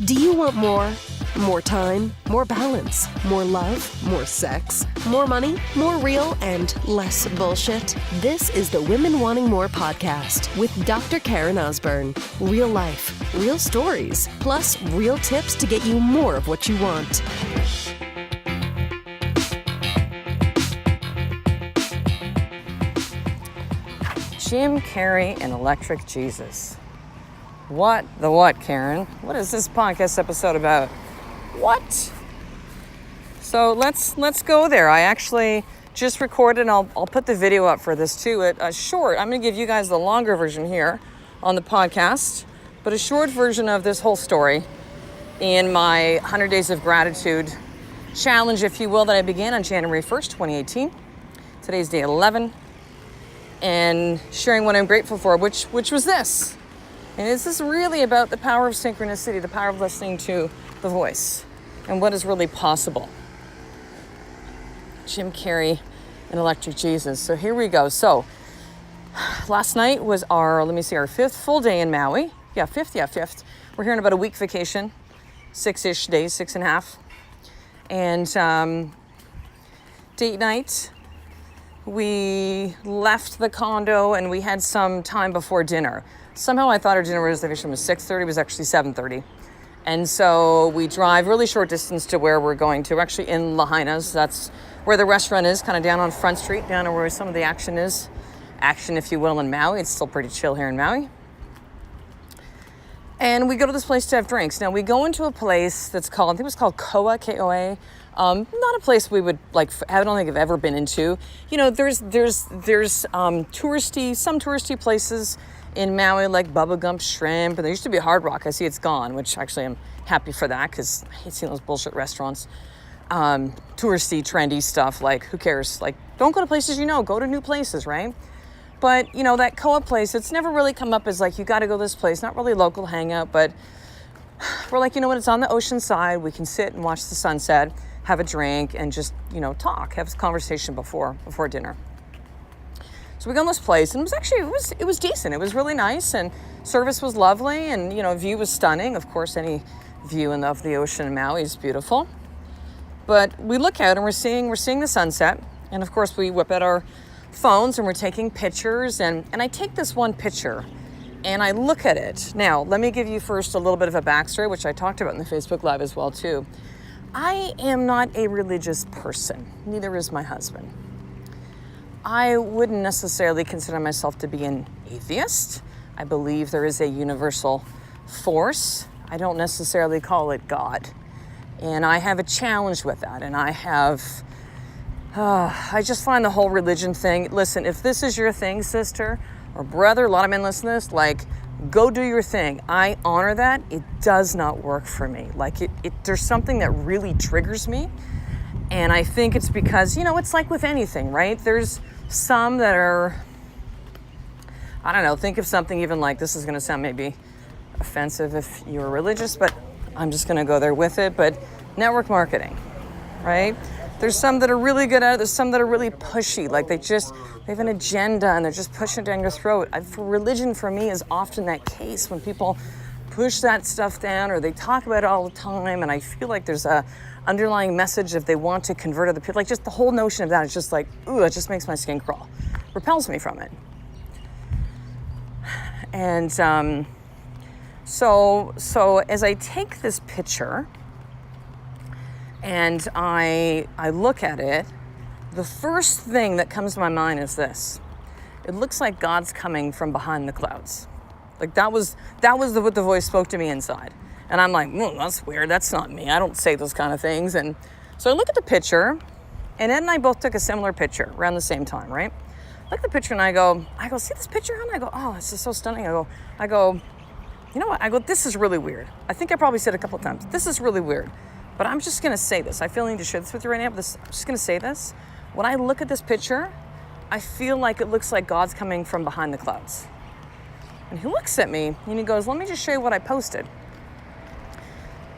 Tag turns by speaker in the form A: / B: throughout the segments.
A: Do you want more? More time, more balance, more love, more sex, more money, more real, and less bullshit? This is the Women Wanting More podcast with Dr. Karen Osborne. Real life, real stories, plus real tips to get you more of what you want.
B: Jim Carrey and Electric Jesus. What the what, Karen? What is this podcast episode about? What? So let's go there. I actually just recorded, and I'll put the video up for this too. A short. I'm going to give you guys the longer version here on the podcast, but a short version of this whole story in my 100 Days of Gratitude challenge, if you will, that I began on January 1st, 2018. Today's day 11, and sharing what I'm grateful for, which was this. And this is really about the power of synchronicity, the power of listening to the voice, and what is really possible. Jim Carrey and Electric Jesus. So here we go. So last night was our fifth full day in Maui. Fifth. We're here on about a week vacation, 6-ish days, 6.5. And date night, we left the condo and we had some time before dinner. Somehow I thought our dinner reservation was 6:30, it was actually 7:30. And so we drive really short distance to where we're going to. We're actually in Lahaina's. That's where the restaurant is, kind of down on Front Street, down where some of the action is. Action, if you will, in Maui. It's still pretty chill here in Maui. And we go to this place to have drinks. Now we go into a place that's called, I think it was called Koa, K-O-A. Not a place we would I don't think I've ever been into. You know, there's some touristy places in Maui, like Bubba Gump Shrimp, and there used to be a Hard Rock. I see it's gone, which actually I'm happy for that because I hate seeing those bullshit restaurants. Touristy, trendy stuff, like who cares? Like, don't go to places you know, go to new places, right? But, you know, that Koa place, it's never really come up as like, you gotta go to this place, not really local hangout, but we're like, you know what, it's on the ocean side, we can sit and watch the sunset, have a drink, and just, you know, talk, have a conversation before dinner. So we go in this place, and it was decent. It was really nice, and service was lovely, and, you know, view was stunning. Of course, any view of the ocean in Maui is beautiful. But we look out, and we're seeing the sunset, and of course, we whip out our phones, and we're taking pictures, and I take this one picture, and I look at it. Now, let me give you first a little bit of a backstory, which I talked about in the Facebook Live as well, too. I am not a religious person. Neither is my husband. I wouldn't necessarily consider myself to be an atheist. I believe there is a universal force. I don't necessarily call it God. And I have a challenge with that. And I just find the whole religion thing, listen, if this is your thing, sister or brother, a lot of men listen to this, like, go do your thing. I honor that. It does not work for me. Like, there's something that really triggers me. And I think it's because, you know, it's like with anything, right? There's some that are, I don't know, think of something even like, this is going to sound maybe offensive if you're religious, but I'm just going to go there with it. But network marketing, right? There's some that are really good at it. There's some that are really pushy. Like they have an agenda and they're just pushing it down your throat. Religion for me is often that case when people push that stuff down or they talk about it all the time. And I feel like there's a underlying message if they want to convert other people. Like just the whole notion of that is just like, ooh, it just makes my skin crawl. Repels me from it. And so as I take this picture and I look at it, the first thing that comes to my mind is this. It looks like God's coming from behind the clouds. Like that was what the voice spoke to me inside. And I'm like, that's weird. That's not me. I don't say those kind of things. And so I look at the picture, and Ed and I both took a similar picture around the same time, right? Look at the picture, and I go, see this picture, hon? I go, oh, this is so stunning. I go, you know what? I go, this is really weird. I think I probably said it a couple of times. This is really weird. But I'm just going to say this. I feel I need to share this with you right now, but I'm just going to say this. When I look at this picture, I feel like it looks like God's coming from behind the clouds. And he looks at me, and he goes, let me just show you what I posted.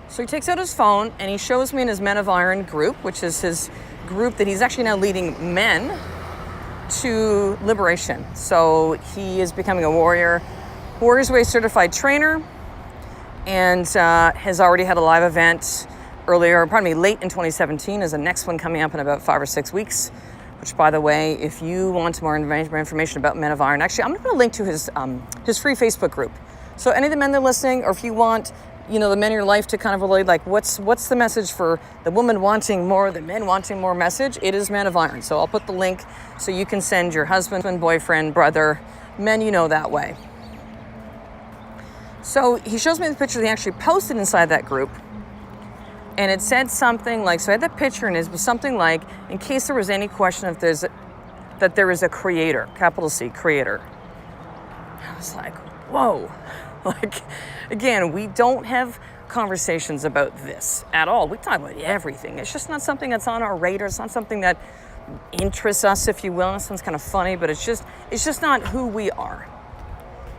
B: So he takes out his phone and he shows me in his Men of Iron group, which is his group that he's actually now leading men to liberation. So he is becoming a Warrior's Way certified trainer. and has already had a live event late in 2017. There's a next one coming up in about 5 or 6 weeks, which, by the way, if you want more information about Men of Iron, actually, I'm going to put a link to his free Facebook group. So any of the men that are listening, or if you want, the men in your life to kind of relate, like, what's the message for the woman wanting more, the men wanting more message, it is Men of Iron. So I'll put the link so you can send your husband, boyfriend, brother, men that way. So he shows me the picture that he actually posted inside that group. And it said something like, so I had that picture, and it was something like, in case there was any question if that there is a creator, capital C, creator. I was like, whoa. Like, again, we don't have conversations about this at all. We talk about everything. It's just not something that's on our radar. It's not something that interests us, if you will. It sounds kind of funny, but it's just not who we are.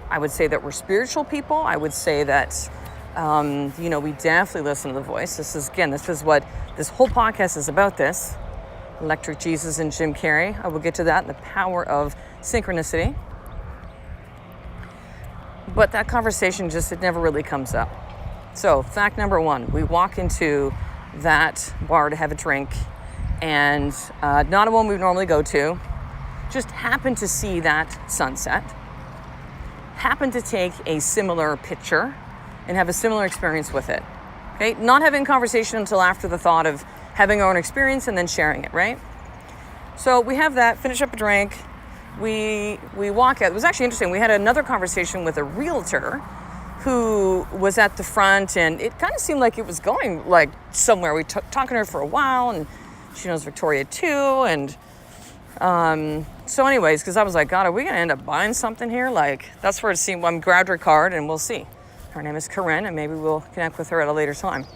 B: I would say that we're spiritual people. I would say that, we definitely listen to the voice. This is what this whole podcast is about. This Electric Jesus and Jim Carrey. I will get to that and the power of synchronicity. But that conversation it never really comes up. So fact number one, we walk into that bar to have a drink, and not a one we normally go to, just happen to see that sunset, happen to take a similar picture and have a similar experience with it. Okay, not having conversation until after the thought of having our own experience and then sharing it, right? So we have that, finish up a drink, we walk out. It was actually interesting. We had another conversation with a realtor who was at the front, and it kind of seemed like it was going like somewhere. We talking to her for a while, and she knows Victoria too. And so anyways, because I was like, God, are we going to end up buying something here? Like, that's where it seemed. I grabbed her card, and we'll see. Her name is Corinne, and maybe we'll connect with her at a later time.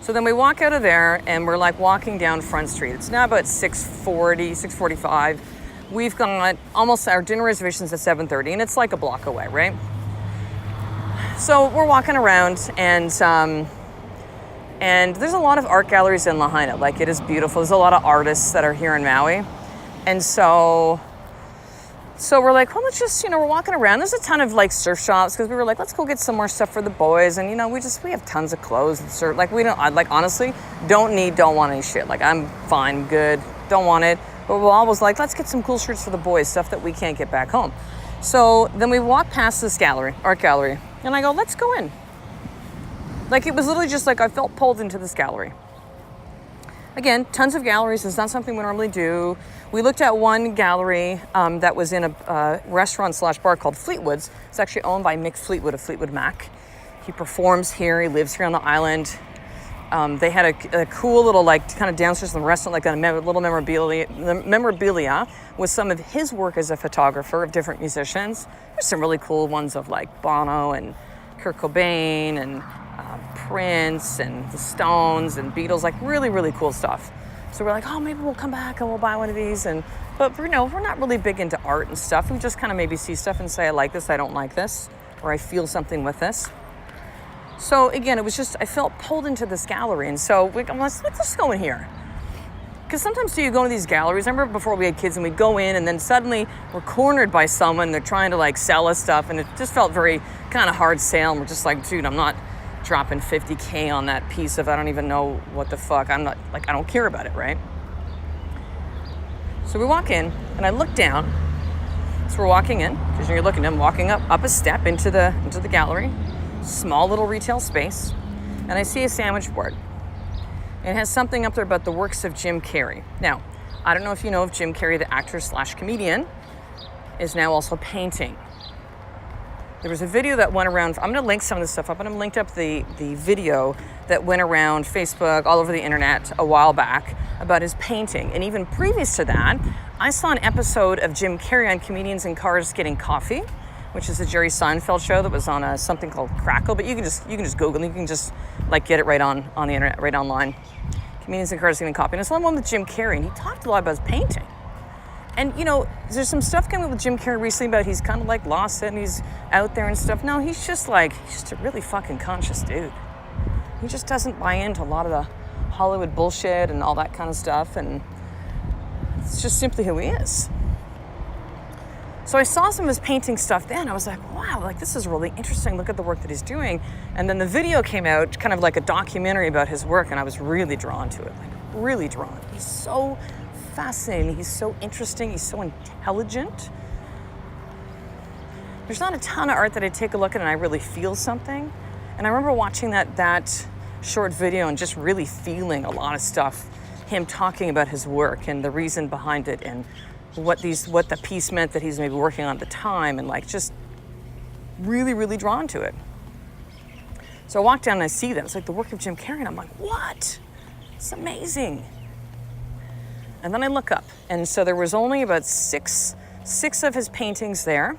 B: So then we walk out of there, and we're like walking down Front Street. It's now about 6:45. We've got almost our dinner reservations at 7:30, and it's like a block away, right? So we're walking around, and there's a lot of art galleries in Lahaina. Like, it is beautiful. There's a lot of artists that are here in Maui. And so we're like, well, let's just, we're walking around. There's a ton of like surf shops, because we were like, let's go get some more stuff for the boys. And, we have tons of clothes and surf. Like, honestly, don't want any shit. Like, I'm fine, good, don't want it. But we're always like, let's get some cool shirts for the boys, stuff that we can't get back home. So then we walk past this art gallery, and I go, let's go in. Like, it was literally just like I felt pulled into this gallery. Again, tons of galleries. It's not something we normally do. We looked at one gallery that was in a restaurant/bar called Fleetwood's. It's actually owned by Mick Fleetwood of Fleetwood Mac. He performs here. He lives here on the island. They had a cool little, like, kind of downstairs in the restaurant, like a little memorabilia with some of his work as a photographer of different musicians. There's some really cool ones of like Bono and Kurt Cobain and Prince and the Stones and Beatles, like really, really cool stuff. So we're like, oh, maybe we'll come back and we'll buy one of these. But we're not really big into art and stuff. We just kind of maybe see stuff and say, I like this, I don't like this, or I feel something with this. So again, it was just, I felt pulled into this gallery. And so let's just go in here. Because sometimes you go to these galleries. I remember before we had kids and we'd go in, and then suddenly we're cornered by someone. They're trying to like sell us stuff, and it just felt very kind of hard sale. And we're just like, dude, I'm not dropping $50K on that piece of, I don't even know what the fuck. I'm not, like, I don't care about it, right? So we walk in, and I look down. So we're walking in, because you're looking at them, walking up a step into the gallery. Small little retail space, and I see a sandwich board. It has something up there about the works of Jim Carrey. Now, I don't know if you know of Jim Carrey, the actor/comedian, is now also painting. There was a video that went around. I'm going to link some of this stuff up, and I'm linked up the video that went around Facebook, all over the internet a while back about his painting. And even previous to that, I saw an episode of Jim Carrey on Comedians in Cars Getting Coffee, which is a Jerry Seinfeld show that was on something called Crackle, but you can just Google it. You can just like get it right on the internet, right online. Comedians in Cars Getting Coffee. And it's one with Jim Carrey, and he talked a lot about his painting. And there's some stuff coming with Jim Carrey recently about he's kind of like lost it and he's out there and stuff. No, he's just a really fucking conscious dude. He just doesn't buy into a lot of the Hollywood bullshit and all that kind of stuff, and it's just simply who he is. So I saw some of his painting stuff then. I was like, wow, like this is really interesting. Look at the work that he's doing. And then the video came out, kind of like a documentary about his work, and I was really drawn to it, like really drawn. He's so fascinating. He's so interesting. He's so intelligent. There's not a ton of art that I take a look at and I really feel something. And I remember watching that short video and just really feeling a lot of stuff, him talking about his work and the reason behind it and what the piece meant that he's maybe working on at the time, and like just really, really drawn to it. So I walk down and I see that. It's like the work of Jim Carrey, and I'm like, what? It's amazing. And then I look up, and so there was only about six of his paintings there.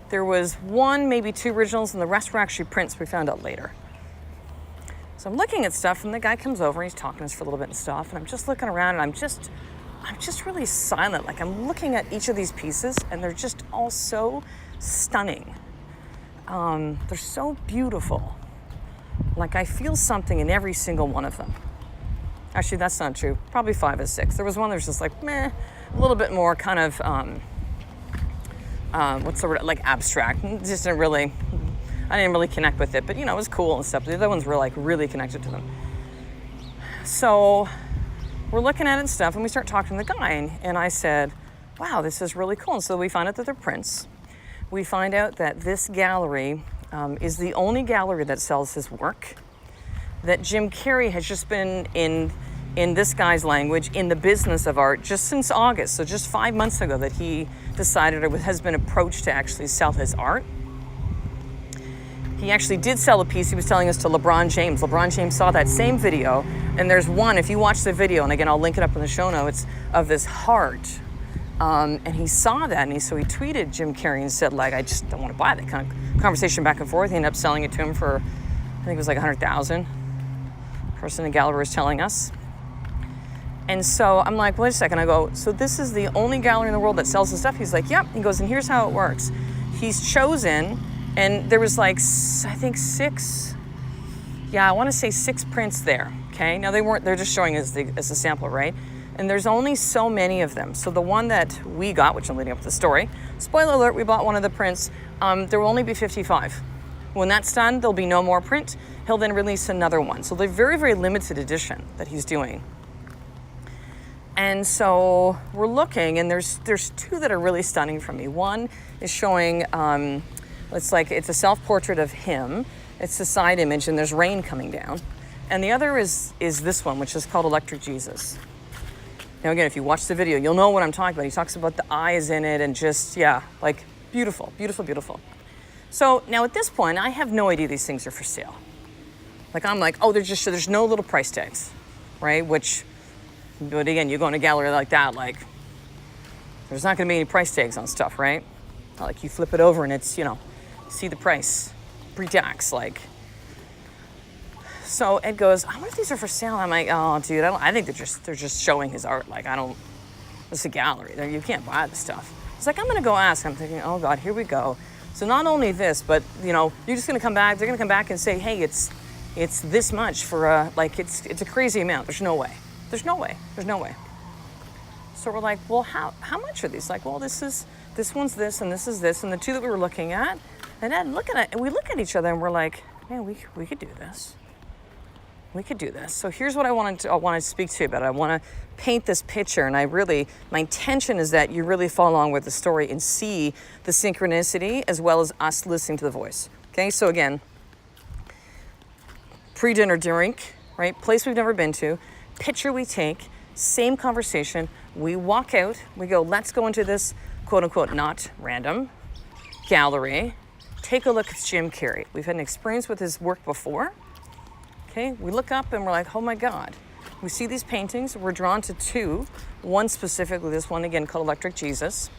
B: There was one, maybe two originals, and the rest were actually prints we found out later. So I'm looking at stuff, and the guy comes over, and he's talking to us for a little bit and stuff, and I'm just looking around, and I'm just really silent. Like, I'm looking at each of these pieces, and they're just all so stunning. They're so beautiful. Like, I feel something in every single one of them. Actually, that's not true. Probably 5 or 6. There was one that was just like, meh, a little bit more kind of, what's the word, like abstract. Just I didn't really connect with it, but you know, it was cool and stuff. The other ones were like really connected to them. So we're looking at it and stuff, and we start talking to the guy, and I said, wow, this is really cool. And so we find out that they're prints. We find out that this gallery is the only gallery that sells his work, that Jim Carrey has just been in this guy's language, in the business of art just since August. So just 5 months ago that he decided or has been approached to actually sell his art. He actually did sell a piece, he was telling us, to LeBron James. LeBron James saw that same video, and there's one, if you watch the video, and again, I'll link it up in the show notes, of this heart. And he saw that, and so he tweeted Jim Carrey and said, like, I just don't want to buy that. Kind of conversation back and forth. He ended up selling it to him for, I think it was like $100,000. Person in the gallery was telling us. And so I'm like, wait a second. I go, so this is the only gallery in the world that sells this stuff? He's like, yep. He goes, and here's how it works. He's chosen, and there was like, I think 6, I want to say 6 prints there, okay? Now they're just showing as a sample, right? And there's only so many of them. So the one that we got, which I'm leading up to the story, spoiler alert, we bought one of the prints, there will only be 55. When that's done, there'll be no more print. He'll then release another one. So they're very, very limited edition that he's doing. And so we're looking, and there's 2 that are really stunning for me. One is showing, it's a self-portrait of him. It's a side image, and there's rain coming down. And the other is this one, which is called Electric Jesus. Now again, if you watch the video, you'll know what I'm talking about. He talks about the eyes in it and just, like beautiful, beautiful, beautiful. So now at this point, I have no idea these things are for sale. Like I'm like, oh, there's no little price tags, right? But again, you go in a gallery like that, like there's not gonna be any price tags on stuff, right? Like you flip it over and it's, see the price, pre-tax, like. So Ed goes, I wonder if these are for sale. I'm like, oh, dude, I think they're just showing his art. Like, it's a gallery. You can't buy the stuff. He's like, I'm going to go ask. I'm thinking, oh, God, here we go. So not only this, but, you're just going to come back. They're going to come back and say, hey, it's this much for, it's a crazy amount. There's no way. There's no way. So we're like, well, how much are these? Like, well, this one's this, and this is this. And the 2 that we were looking at, and Ed, we look at each other, and we're like, man, we could do this. We could do this. So here's what I want to speak to you about. I want to paint this picture, and my intention is that you really follow along with the story and see the synchronicity as well as us listening to the voice. Okay, so again, pre-dinner drink, right? Place we've never been to, picture we take, same conversation. We walk out, we go, let's go into this quote unquote not random gallery. Take a look at Jim Carrey. We've had an experience with his work before. Okay, we look up and we're like, oh my God. We see these paintings, we're drawn to 2. One specifically, this one again called Electric Jesus.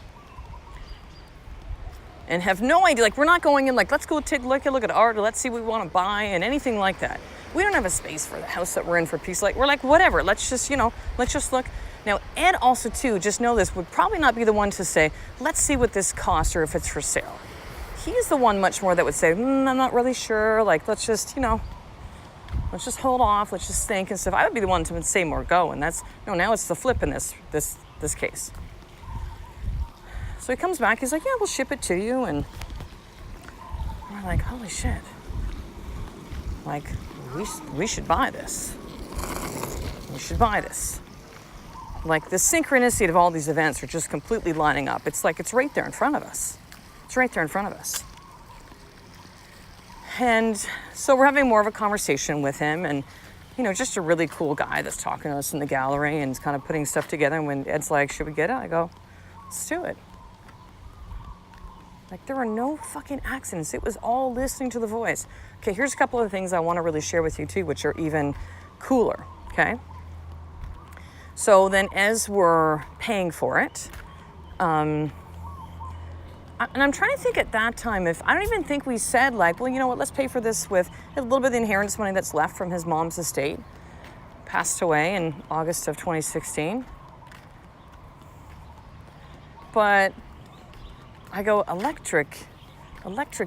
B: And have no idea, like we're not going in like, let's go take a look at art, or let's see what we want to buy and anything like that. We don't have a space for the house that we're in for peace. Like we're like, whatever, let's just look. Now, Ed also too, just know this, would probably not be the one to say, let's see what this costs or if it's for sale. He's the one much more that would say, I'm not really sure, like let's just hold off, let's just think and stuff. I would be the one to say more go, and now it's the flip in this case. So he comes back, he's like, yeah, we'll ship it to you. And we're like, holy shit. Like, we should buy this. We should buy this. Like, the synchronicity of all these events are just completely lining up. It's like, it's right there in front of us. It's right there in front of us. And so we're having more of a conversation with him, and, you know, just a really cool guy that's talking to us in the gallery and kind of putting stuff together. And when Ed's like, should we get it? I go, let's do it. Like, there were no fucking accidents. It was all listening to the voice. Okay, here's a couple of things I want to really share with you too, which are even cooler, okay? So then as we're paying for it, and I'm trying to think at that time, if I don't even think we said like, well, you know what, let's pay for this with a little bit of the inheritance money that's left from his mom's estate. Passed away in August of 2016. But I go, electric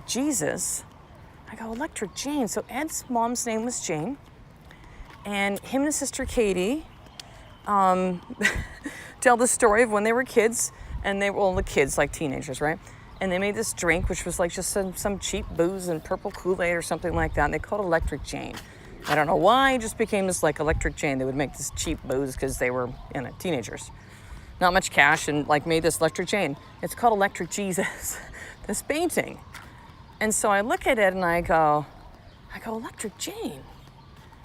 B: Jesus. I go, electric Jane. So Ed's mom's name was Jane. And him and his sister Katie tell the story of when they were kids. And they were all the kids, like teenagers, right? And they made this drink, which was like just some cheap booze and purple Kool-Aid or something like that. And they called it Electric Jane. I don't know why, it just became this like Electric Jane. They would make this cheap booze because they were, you know, teenagers. Not much cash, and like made this Electric Jane. It's called Electric Jesus, this painting. And so I look at it and I go, Electric Jane.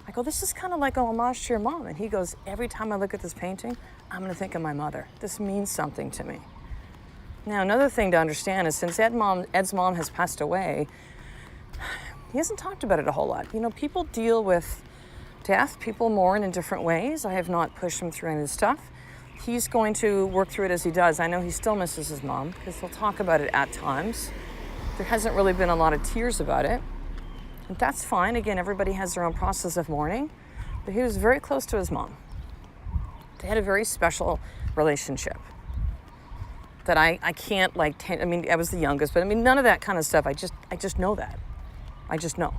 B: I go, this is kind of like a homage to your mom. And he goes, every time I look at this painting, I'm going to think of my mother. This means something to me. Now, another thing to understand is since Ed's mom has passed away, he hasn't talked about it a whole lot. You know, people deal with death, people mourn in different ways. I have not pushed him through any of this stuff. He's going to work through it as he does. I know he still misses his mom because he'll talk about it at times. There hasn't really been a lot of tears about it. And that's fine. Again, everybody has their own process of mourning. But he was very close to his mom. They had a very special relationship that I can't like, I mean, I was the youngest, but I mean, none of that kind of stuff. I just know that. I just know.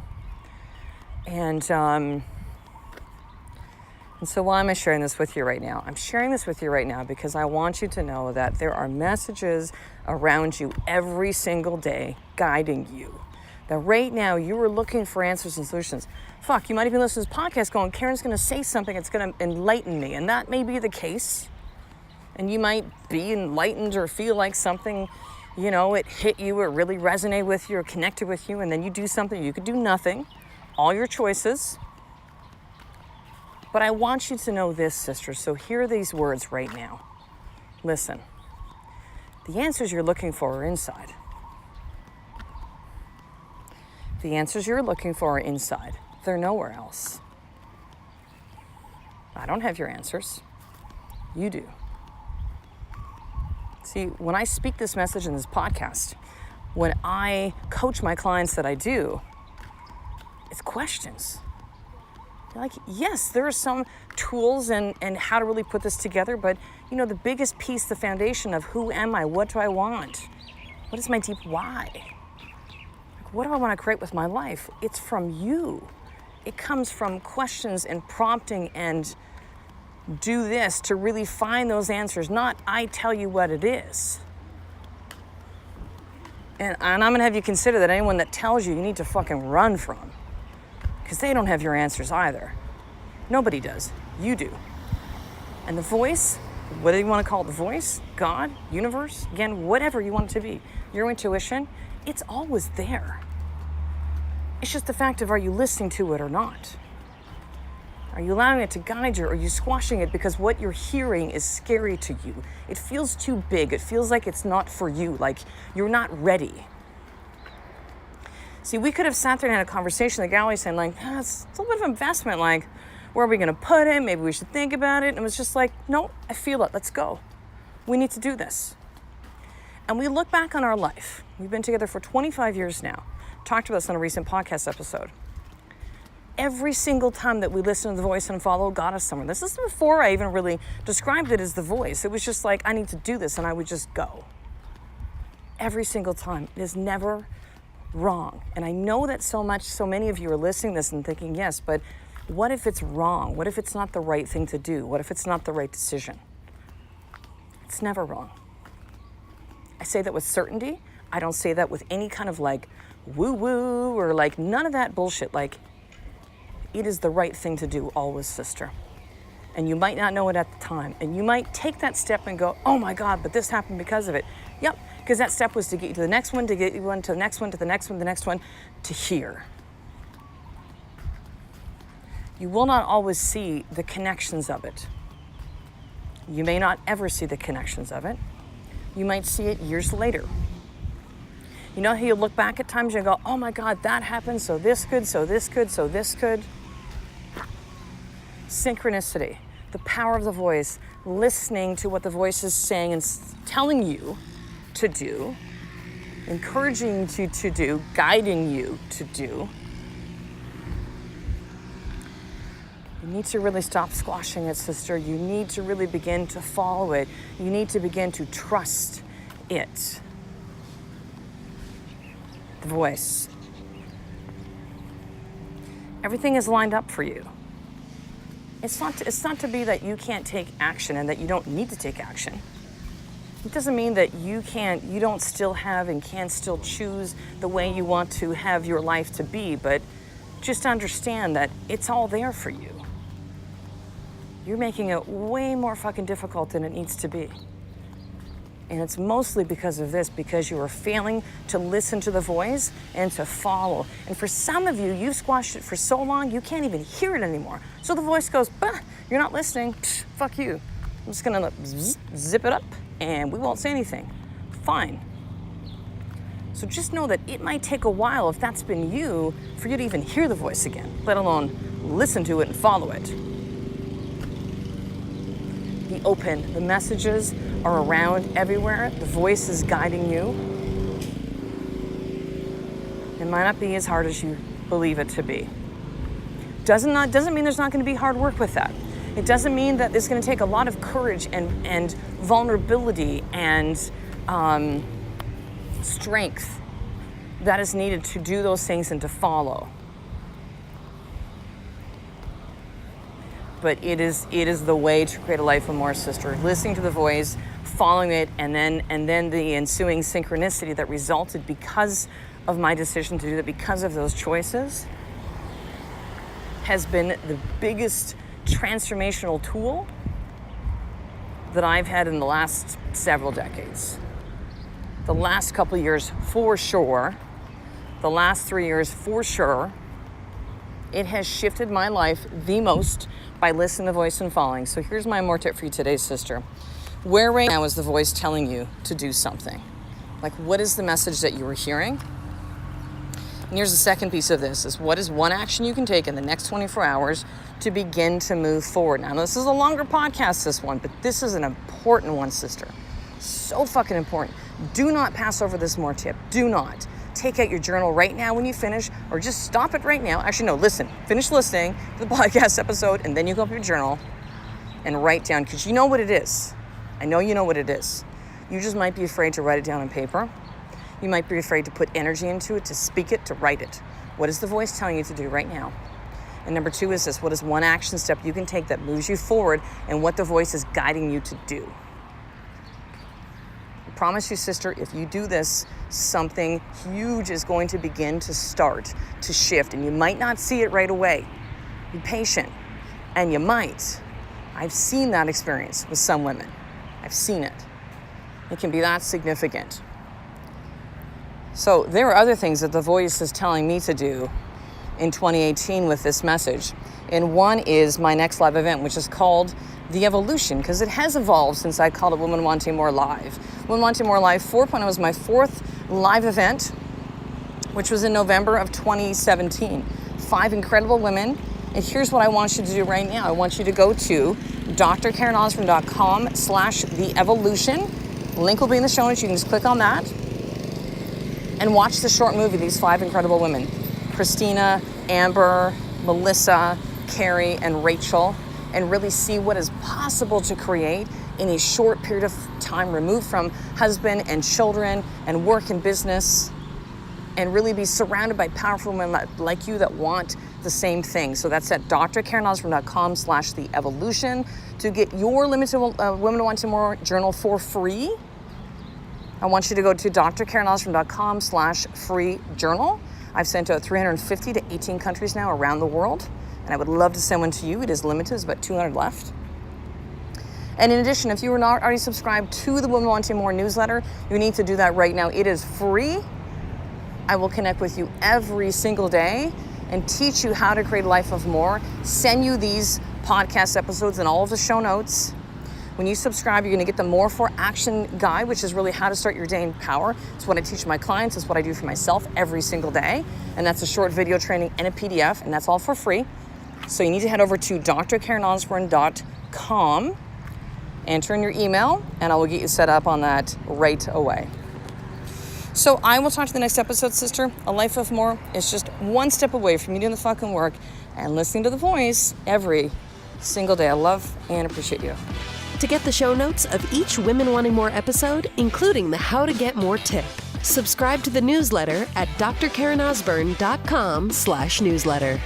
B: And so why am I sharing this with you right now? I'm sharing this with you right now because I want you to know that there are messages around you every single day guiding you. That right now you are looking for answers and solutions. Fuck, you might even listen to this podcast going, Karen's going to say something that's going to enlighten me. And that may be the case. And you might be enlightened or feel like something, you know, it hit you or really resonate with you or connected with you. And then you do something, you could do nothing. All your choices. But I want you to know this, sister. So hear these words right now. Listen. The answers you're looking for are inside. The answers you're looking for are inside. They're nowhere else. I don't have your answers. You do. See, when I speak this message in this podcast, when I coach my clients that I do, it's questions. Like, yes, there are some tools and how to really put this together, but, you know, the biggest piece, the foundation of who am I? What do I want? What is my deep why? Like, what do I want to create with my life? It's from you. It comes from questions and prompting and do this to really find those answers, not I tell you what it is. And I'm going to have you consider that anyone that tells you need to fucking run from. Because they don't have your answers either. Nobody does. You do. And the voice, whether you want to call it the voice, God, universe, again, whatever you want it to be, your intuition, it's always there. It's just the fact of, are you listening to it or not? Are you allowing it to guide you, or are you squashing it because what you're hearing is scary to you? It feels too big. It feels like it's not for you, like you're not ready. See, we could have sat there and had a conversation in the gallery saying, like, it's a little bit of investment. Like, where are we going to put it? Maybe we should think about it. And it was just like, no, I feel it. Let's go. We need to do this. And we look back on our life. We've been together for 25 years now. Talked about this on a recent podcast episode. Every single time that we listen to the voice and follow got us somewhere. This is before I even really described it as the voice. It was just like, I need to do this, and I would just go. Every single time. It is never wrong. And I know that so many of you are listening to this and thinking, yes, but what if it's wrong? What if it's not the right thing to do? What if it's not the right decision? It's never wrong. I say that with certainty. I don't say that with any kind of like woo-woo or like none of that bullshit. Like, it is the right thing to do always, sister. And you might not know it at the time. And you might take that step and go, oh my God, but this happened because of it. Yep, because that step was to get you to the next one, to get you one, to the next one, to the next one, the next one, to here. You will not always see the connections of it. You may not ever see the connections of it. You might see it years later. You know how you look back at times and go, oh my God, that happened, so this could, so this could, so this could. Synchronicity, the power of the voice, listening to what the voice is saying and telling you to do, encouraging you to do, guiding you to do. You need to really stop squashing it, sister. You need to really begin to follow it. You need to begin to trust it. The voice. Everything is lined up for you. It's not to be that you can't take action and that you don't need to take action. It doesn't mean that you don't still have and can still choose the way you want to have your life to be, but just understand that it's all there for you. You're making it way more fucking difficult than it needs to be. And it's mostly because of this, because you are failing to listen to the voice and to follow. And for some of you, you've squashed it for so long, you can't even hear it anymore. So the voice goes, bah, you're not listening, psh, fuck you. I'm just gonna zip it up and we won't say anything. Fine. So just know that it might take a while, if that's been you, for you to even hear the voice again, let alone listen to it and follow it. Be open. The messages are around everywhere. The voice is guiding you. It might not be as hard as you believe it to be. Doesn't mean there's not going to be hard work with that. It doesn't mean that it's going to take a lot of courage and vulnerability and strength that is needed to do those things and to follow. But it is the way to create a life of more, sister. Listening to the voice, following it, and then the ensuing synchronicity that resulted because of my decision to do that, because of those choices, has been the biggest transformational tool that I've had in the last several decades. The last couple of years, for sure. The last 3 years, for sure. It has shifted my life the most by listening to the voice and following. So here's my more tip for you today, sister. Where right now is the voice telling you to do something? Like, what is the message that you were hearing? And here's the second piece of this, is what is one action you can take in the next 24 hours to begin to move forward? Now, this is a longer podcast, this one, but this is an important one, sister. So fucking important. Do not pass over this more tip. Do not. Take out your journal right now when you finish, or just stop it right now. Actually, no, listen. Finish listening to the podcast episode, and then you go up your journal and write down, because you know what it is. I know you know what it is. You just might be afraid to write it down on paper. You might be afraid to put energy into it, to speak it, to write it. What is the voice telling you to do right now? And number 2 is this. What is one action step you can take that moves you forward and what the voice is guiding you to do? I promise you, sister, if you do this, something huge is going to begin to start to shift. And you might not see it right away. Be patient. And you might. I've seen that experience with some women. I've seen it. It can be that significant. So there are other things that the voice is telling me to do in 2018 with this message. And one is my next live event, which is called The Evolution, because it has evolved since I called it Women Wanting More Live. Women Wanting More Live 4.0 was my 4th live event, which was in November of 2017. 5 incredible women. And here's what I want you to do right now. I want you to go to drkarenosborn.com/theevolution. Link will be in the show notes. You can just click on that and watch the short movie, these 5 incredible women. Christina, Amber, Melissa, Carrey, and Rachel, and really see what is possible to create in a short period of time, removed from husband and children and work and business, and really be surrounded by powerful women like you that want the same thing. So that's at drkarenosborn.com/theevolution to get your limited Women Wanting More journal for free. I want you to go to drkarenosborn.com/free journal. I've sent out 350 to 18 countries now around the world, and I would love to send one to you. It is limited, there's about 200 left. And in addition, if you are not already subscribed to the Women Wanting More newsletter, you need to do that right now. It is free. I will connect with you every single day and teach you how to create a life of more, send you these podcast episodes and all of the show notes. When you subscribe, you're gonna get the More for Action guide, which is really how to start your day in power. It's what I teach my clients, it's what I do for myself every single day. And that's a short video training and a PDF, and that's all for free. So you need to head over to drkarenosborn.com, enter in your email, and I will get you set up on that right away. So I will talk to you in the next episode, sister. A life of more is just one step away from you doing the fucking work and listening to the voice every single day. I love and appreciate you.
A: To get the show notes of each Women Wanting More episode, including the How to Get More tip, subscribe to the newsletter at drkarenosborn.com/newsletter.